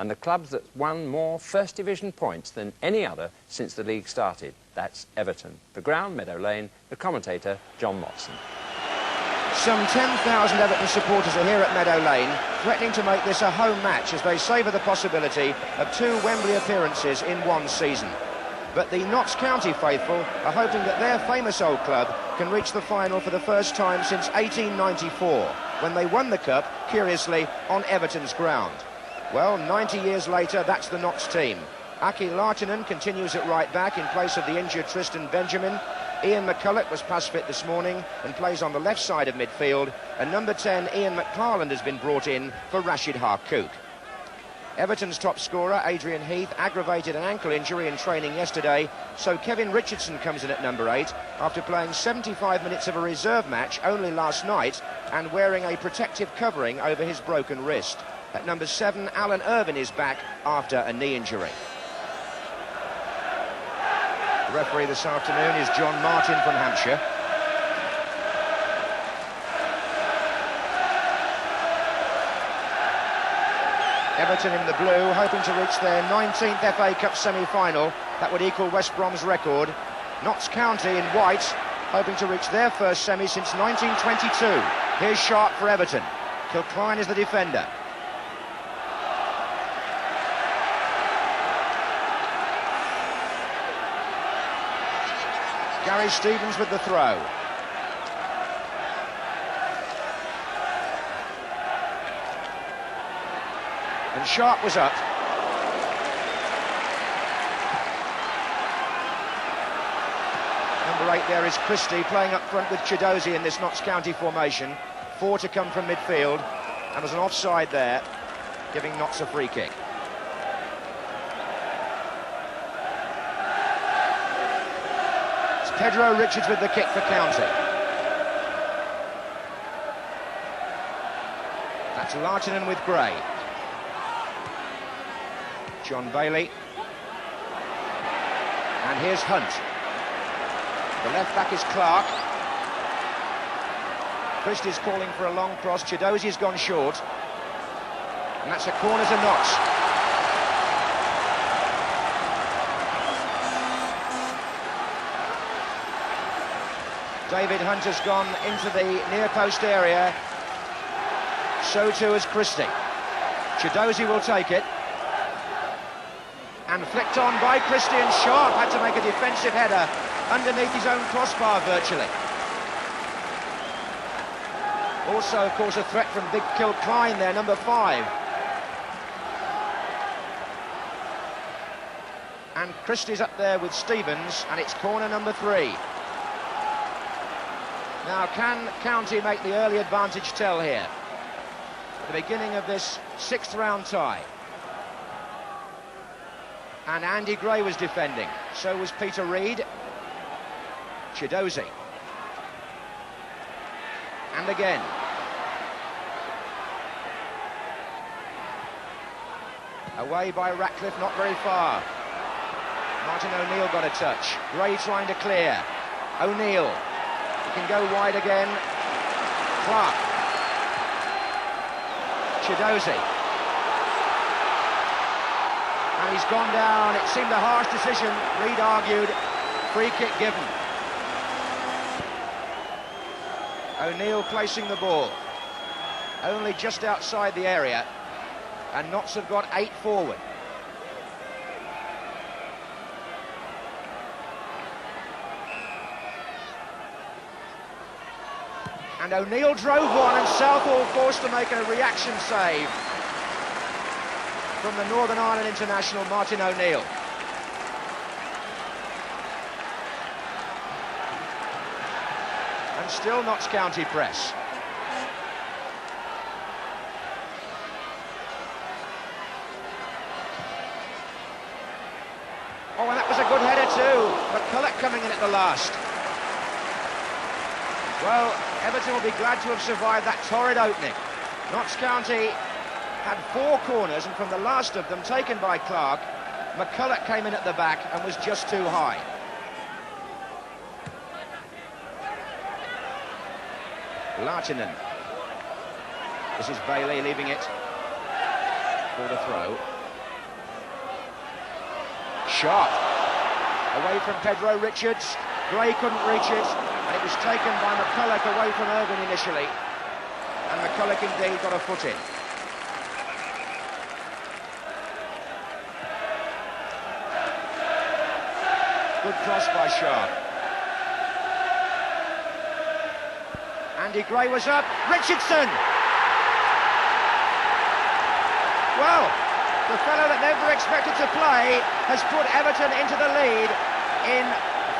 and the club that's won more First Division points than any other since the league started. That's Everton. The ground, Meadow Lane, the commentator, John Motson. Some 10,000 Everton supporters are here at Meadow Lane, threatening to make this a home match as they savour the possibility of 2 Wembley appearances in one season. But the Notts County faithful are hoping that their famous old club can reach the final for the first time since 1894, when they won the Cup, curiously, on Everton's ground. Well, 90 years later, that's the Notts team. Aki Lahtinen continues at right back in place of the injured Tristan Benjamin. Ian McCulloch was pass fit this morning and plays on the left side of midfield, and number 10 Ian McFarland has been brought in for Rashid Harkouk. Everton's top scorer Adrian Heath aggravated an ankle injury in training yesterday, so Kevin Richardson comes in at number 8 after playing 75 minutes of a reserve match only last night and wearing a protective covering over his broken wrist. At number 7 Alan Irvine is back after a knee injury. The referee this afternoon is John Martin from Hampshire. Everton in the blue, hoping to reach their 19th FA Cup semi-final. That would equal West Brom's record. Notts County in white, hoping to reach their first semi since 1922. Here's Sharp for Everton. Kilcline is the defender. Gary Stevens with the throw. And Sharp was up. Number 8 there is Christie playing up front with Chidozie in this Notts County formation. 4 to come from midfield. And there's an offside there, giving Notts a free kick. It's Pedro Richards with the kick for County. That's Lahtinen with Gray. John Bailey. And here's Hunt. The left back is Clark. Christie's calling for a long cross. Chidozie's gone short. And that's a corner to Notts. David Hunt has gone into the near post area. So too has Christie. Chidozie will take it. And flicked on by Christie, and Sharp had to make a defensive header underneath his own crossbar virtually. Also, of course, a threat from big Kilcline there, number 5. And Christie's up there with Stevens, and it's corner number 3. Now, can County make the early advantage tell here? At the beginning of this 6th round tie. And Andy Gray was defending. So was Peter Reid. Chidozie. And again. Away by Ratcliffe, not very far. Martin O'Neill got a touch. Gray trying to clear. O'Neill. He can go wide again. Clark. Chidozie. And he's gone down. It seemed a harsh decision. Reid argued. Free kick given. O'Neill placing the ball. Only just outside the area. And Notts have got 8 forward. And O'Neill drove one, and Southall forced to make a reaction save from the Northern Ireland international, Martin O'Neill. And still Notts County press. Oh, and that was a good header too. McCulloch coming in at the last. Well, Everton will be glad to have survived that torrid opening. Notts County had 4 corners, and from the last of them, taken by Clark, McCulloch came in at the back and was just too high. Lahtinen. This is Bailey leaving it for the throw. Sharp. Away from Pedro Richards. Gray couldn't reach it, and it was taken by McCulloch away from Irvin initially. And McCulloch indeed got a foot in. Good cross by Sharp. Andy Gray was up. Richardson! Well, the fellow that never expected to play has put Everton into the lead in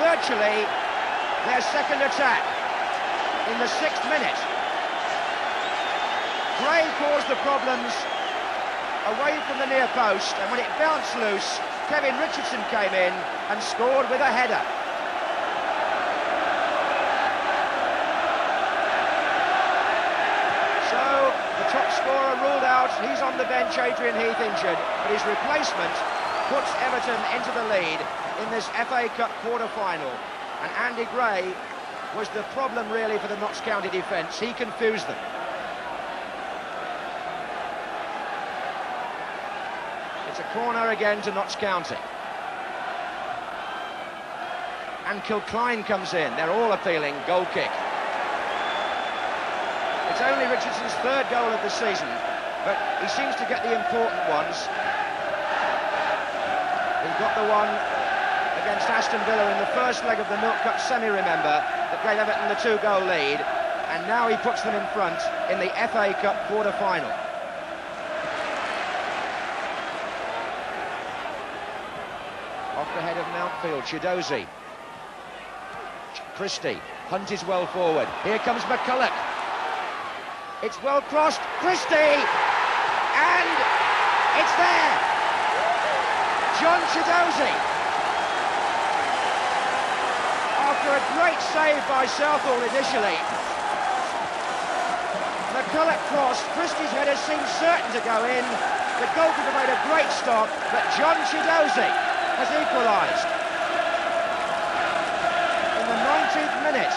virtually their second attack in the 6th minute. Gray caused the problems away from the near post, and when it bounced loose, Kevin Richardson came in and scored with a header. So the top scorer ruled out. He's on the bench, Adrian Heath injured, but his replacement puts Everton into the lead in this FA Cup quarter-final. And Andy Gray was the problem really for the Notts County defence. He confused them. It's a corner again to Notts County. And Kilcline comes in. They're all appealing. Goal kick. It's only Richardson's 3rd goal of the season, but he seems to get the important ones. He got the one against Aston Villa in the first leg of the Milk Cup semi, remember, that gave Everton the 2-goal lead, and now he puts them in front in the FA Cup quarter-final. Off the head of Mountfield, Chidozie. Christie, Hunt is well forward. Here comes McCulloch. It's well crossed, Christie! And it's there! John Chidozie. After a great save by Southall initially. McCulloch crossed, Christie's header seemed certain to go in. The goalkeeper made a great stop, but John Chidozie has equalised. In the 19th minute.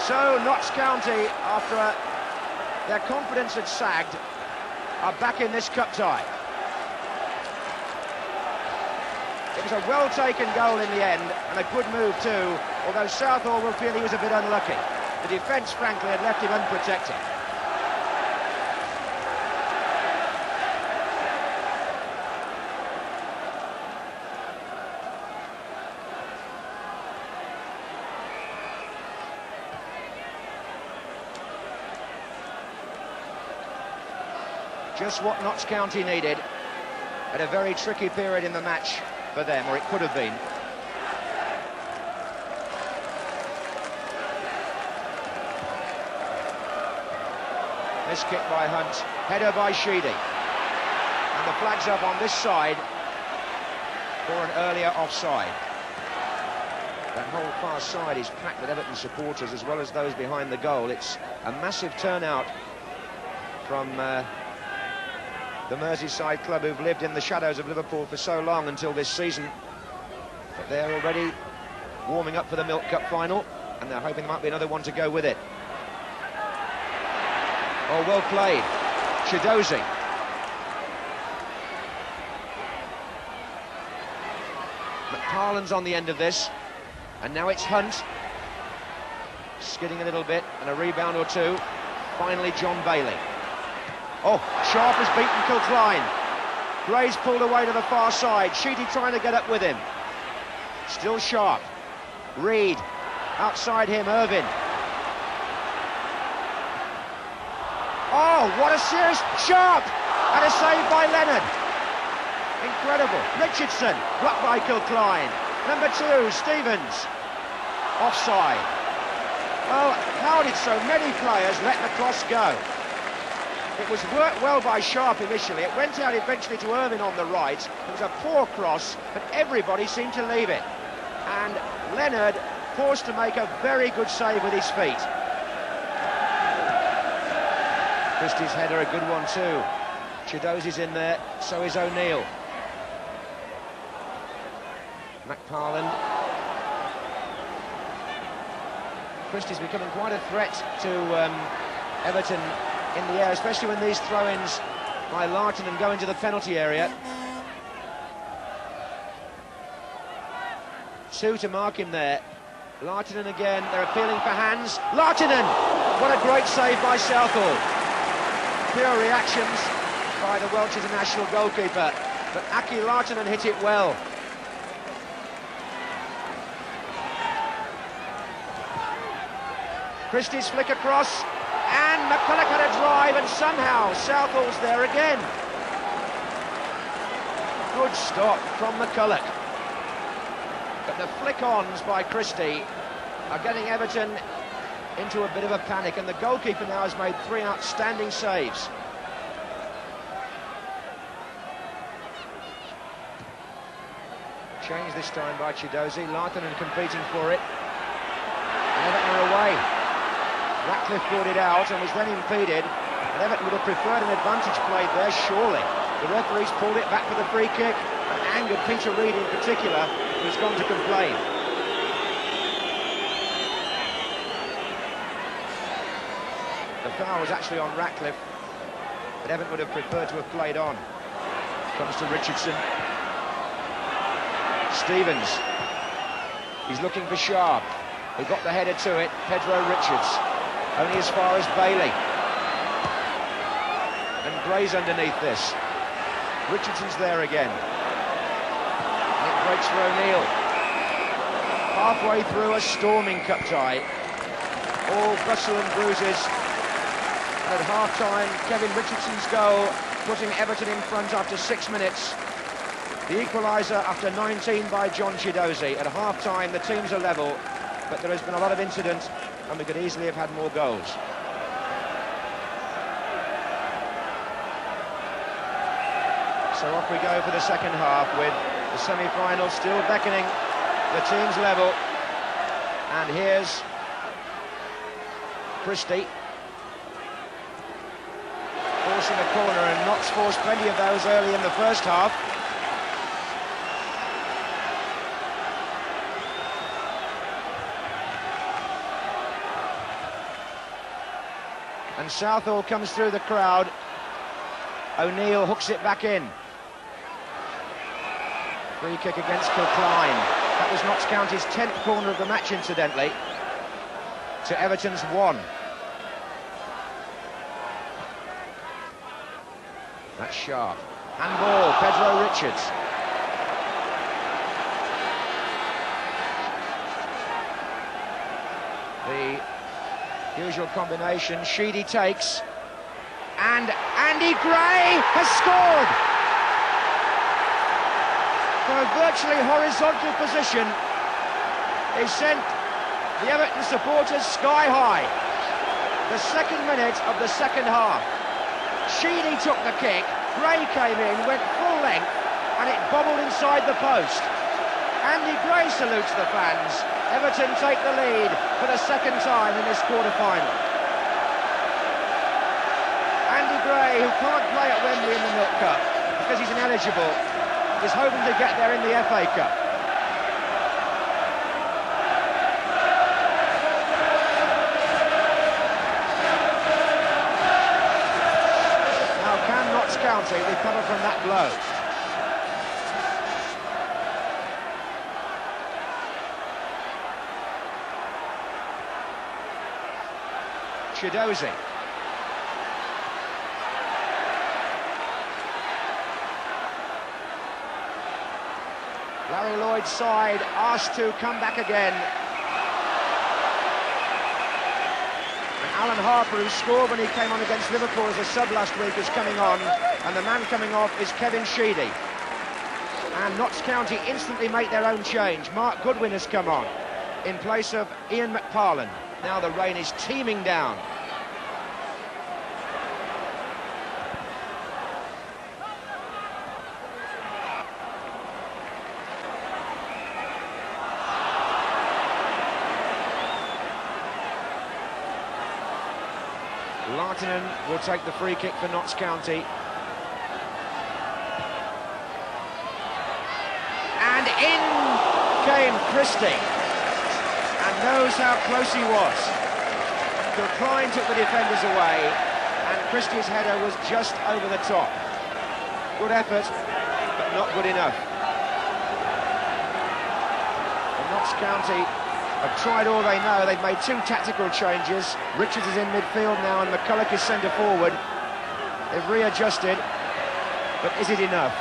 So Notts County, after their confidence had sagged, are back in this cup tie. It was a well-taken goal in the end, and a good move too, although Southall will feel he was a bit unlucky. The defence, frankly, had left him unprotected. Just what Notts County needed at a very tricky period in the match for them, or it could have been. This kick by Hunt, header by Sheedy. And the flag's up on this side for an earlier offside. That whole far side is packed with Everton supporters as well as those behind the goal. It's a massive turnout from the Merseyside club who've lived in the shadows of Liverpool for so long until this season. But they're already warming up for the Milk Cup final, and they're hoping there might be another one to go with it. Oh, well played. Chidozie. McParland's on the end of this, and now it's Hunt. Skidding a little bit, and a rebound or two. Finally, John Bailey. Oh, Sharp has beaten Kilcline. Gray's pulled away to the far side. Sheedy trying to get up with him. Still Sharp. Reed. Outside him, Irvin. Oh, what a serious... Sharp! And a save by Leonard. Incredible. Richardson, blocked by Kilcline. Number 2, Stevens. Offside. Well, how did so many players let the cross go? It was worked well by Sharp initially. It went out eventually to Irvin on the right. It was a poor cross, but everybody seemed to leave it. And Leonard forced to make a very good save with his feet. Christie's header, a good one too. Chidozie's in there, so is O'Neill. McParland. Christie's becoming quite a threat to Everton in the air, especially when these throw-ins by Larton and go into the penalty area. 2 to mark him there. Lartinen again, they're appealing for hands. Lartinen! What a great save by Southall. Pure reactions by the Welsh international goalkeeper, but Aki Lartinen hit it well. Christie's flick across, and McCulloch had a drive, and somehow Southall's there again. Good stop from McCulloch. But the flick-ons by Christie are getting Everton into a bit of a panic, and the goalkeeper now has made 3 outstanding saves. Changed this time by Chidozie, Lartinen competing for it. And Everton are away. Ratcliffe brought it out and was then impeded, and Everton would have preferred an advantage played there, surely. The referees pulled it back for the free kick, and angered Peter Reid in particular, who's gone to complain. The foul was actually on Ratcliffe, but Everton would have preferred to have played on. Comes to Richardson. Stevens. He's looking for Sharp, who got the header to it. Pedro Richards. Only as far as Bailey. And Gray's underneath this. Richardson's there again. And it breaks for O'Neill. Halfway through a storming cup tie. All bustle and bruises. And at half-time, Kevin Richardson's goal, putting Everton in front after 6 minutes. The equaliser after 19 by John Chidozie. At half-time, the teams are level, but there has been a lot of incident, and we could easily have had more goals. So off we go for the second half, with the semi-final still beckoning, the teams level. And here's Christie. Forcing a corner, and Knox forced plenty of those early in the first half. And Southall comes through the crowd. O'Neill hooks it back in. Free kick against Kilcline. That was Notts County's 10th corner of the match, incidentally, to Everton's 1. That's Sharp. Handball, Pedro Richards. The usual combination. Sheedy takes, and Andy Gray has scored from a virtually horizontal position. He sent the Everton supporters sky high. The 2nd minute of the second half. Sheedy took the kick, Gray came in, went full length, and it bobbled inside the post. Andy Gray salutes the fans. Everton take the lead for the 2nd time in this quarter-final. Andy Gray, who can't play at Wembley in the Milk Cup because he's ineligible, is hoping to get there in the FA Cup. Now, can Notts County recover from that blow? Chidozie. Larry Lloyd's side asked to come back again. And Alan Harper, who scored when he came on against Liverpool as a sub last week, is coming on. And the man coming off is Kevin Sheedy. And Notts County instantly make their own change. Mark Goodwin has come on in place of Ian McParlin. Now the rain is teeming down. Lartinen will take the free kick for Notts County. And in came Christie. And knows how close he was. Kilcline took the defenders away. And Christie's header was just over the top. Good effort, but not good enough. And Notts County have tried all they know. They've made 2 tactical changes. Richards is in midfield now and McCulloch is centre forward. They've readjusted, but is it enough?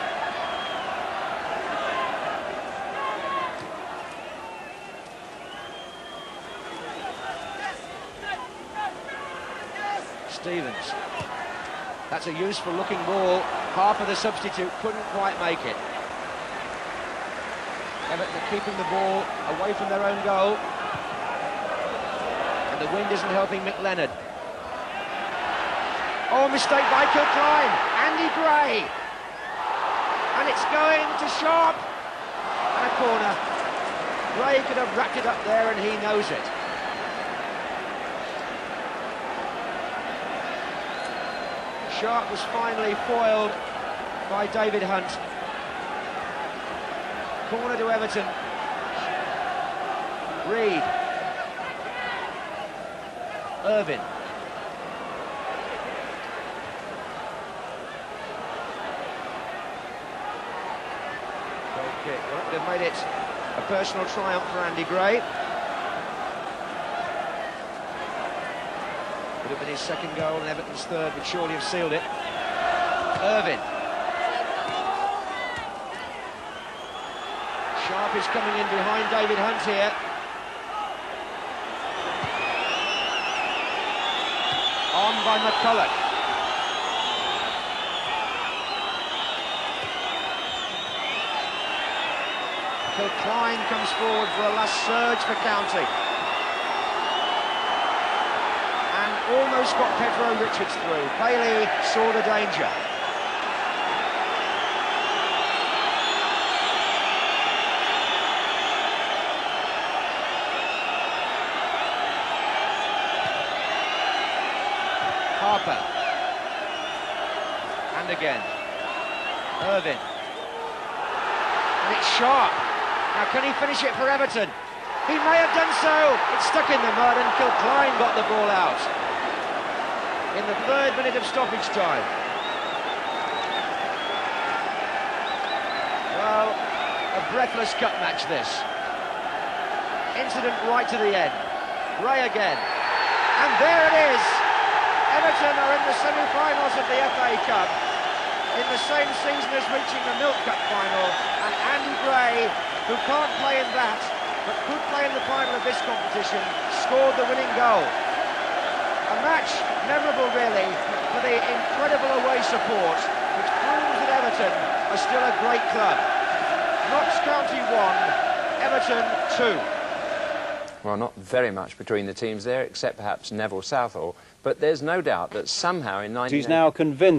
Stevens. That's a useful looking ball. Half of the substitute couldn't quite make it. Everton are keeping the ball away from their own goal. And the wind isn't helping McLeonard. Oh, mistake by Kilcline. Andy Gray. And it's going to Sharp. And a corner. Gray could have racked it up there and he knows it. Sharp was finally foiled by David Hunt. Corner to Everton. Reed. Irvin. Goal kick. Well, they've made it a personal triumph for Andy Gray. Would have been his second goal and Everton's third would surely have sealed it. Irvin. Sharp is coming in behind David Hunt here. On by McCulloch. Kilcline comes forward for a last surge for County. Almost got Pedro Richards through. Bailey saw the danger. Harper. And again. Irvin. And it's Sharp. Now can he finish it for Everton? He may have done so. It's stuck in the mud and Kilcline got the ball out in the 3rd minute of stoppage time. Well, a breathless cup match this. Incident right to the end. Gray again. And there it is. Everton are in the semi-finals of the FA Cup in the same season as reaching the Milk Cup final. And Andy Gray, who can't play in that, but could play in the final of this competition, scored the winning goal. A match memorable, really, for the incredible away support, which proves that Everton are still a great club. Notts County 1, Everton 2. Well, not very much between the teams there, except perhaps Neville Southall, but there's no doubt that somehow in 19... He's now convinced.